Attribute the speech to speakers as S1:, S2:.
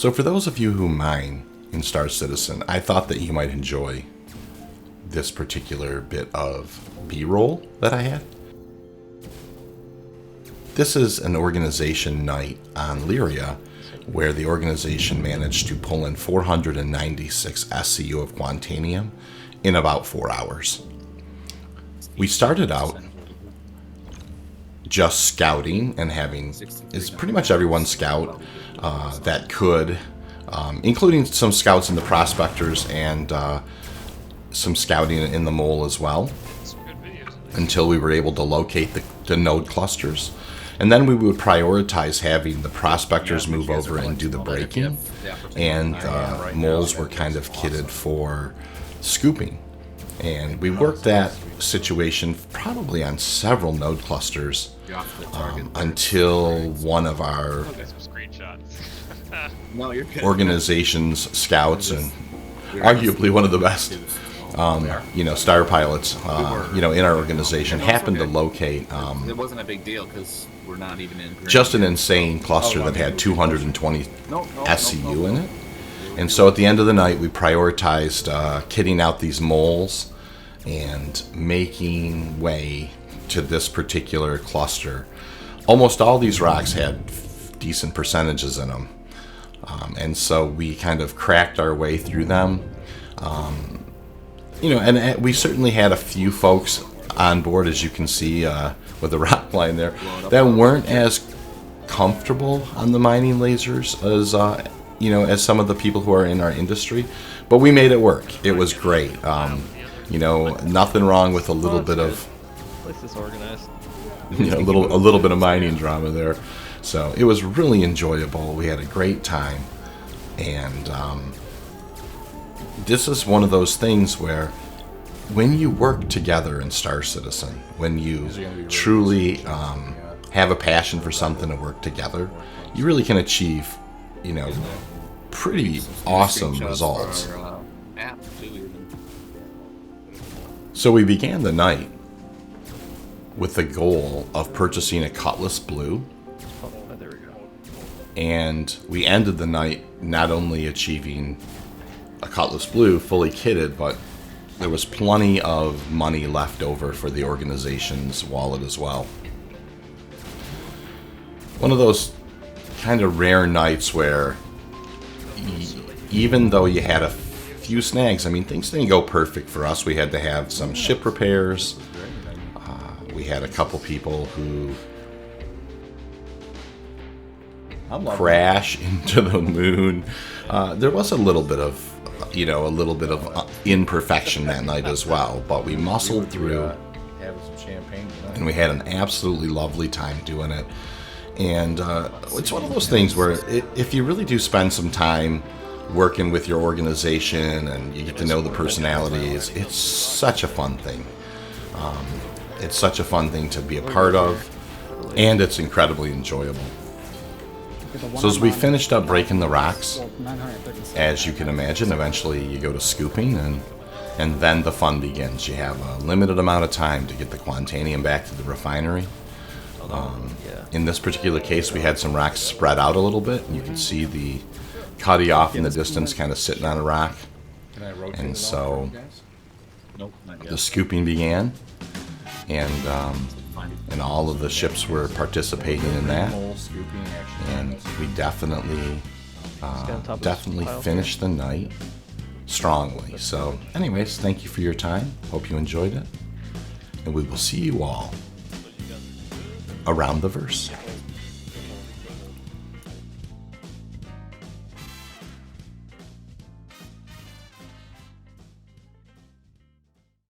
S1: So for those of you who mine in Star Citizen, I thought that you might enjoy this particular bit of B-roll that I had. This is an organization night on Lyria where the organization managed to pull in 496 SCU of Quantanium in about 4 hours. We started out just scouting and having is pretty much everyone scout that could, including some scouts in the prospectors and some scouting in the mole as well, until we were able to locate the node clusters. And then we would prioritize having the prospectors move over and do the breaking, and moles were kind of kitted for scooping. And we worked that situation probably on several node clusters until one of our organization's scouts, and arguably one of the best star pilots in our organization, happened to locate
S2: it wasn't a big deal because we're not even in
S1: just an insane cluster that had 220 SCU in it. And so at the end of the night, we prioritized kitting out these moles and making way to this particular cluster. Almost all these rocks had decent percentages in them. And so we kind of cracked our way through them. And we certainly had a few folks on board, as you can see with the rock line there, that weren't as comfortable on the mining lasers as some of the people who are in our industry. But we made it work. It was great. Nothing wrong with a little bit of a little bit of mining drama there. So it was really enjoyable. We had a great time, and this is one of those things where when you work together in Star Citizen, when you truly have a passion for something and work together, you really can achieve, pretty awesome results. So we began the night with the goal of purchasing a Cutlass Blue. And we ended the night not only achieving a Cutlass Blue fully kitted, but there was plenty of money left over for the organization's wallet as well. One of those kind of rare nights where even though you had a few snags, things didn't go perfect for us. We had to have some ship repairs. We had a couple people who crash into the moon. There was a little bit of imperfection that night as well, but we muscled through, and we had an absolutely lovely time doing it. And it's one of those things where if you really do spend some time working with your organization and you get to know the personalities, it's such a fun thing. It's such a fun thing to be a part of, and it's incredibly enjoyable. So as we finished up breaking the rocks, as you can imagine, eventually you go to scooping, and then the fun begins. You have a limited amount of time to get the Quantanium back to the refinery. In this particular case, we had some rocks spread out a little bit, and you can see the cutty off in the distance kind of sitting on a rock. And so the scooping began, and all of the ships were participating in that, and we definitely finished the night strongly. So anyways, thank you for your time. Hope you enjoyed it, and we will see you all around the verse.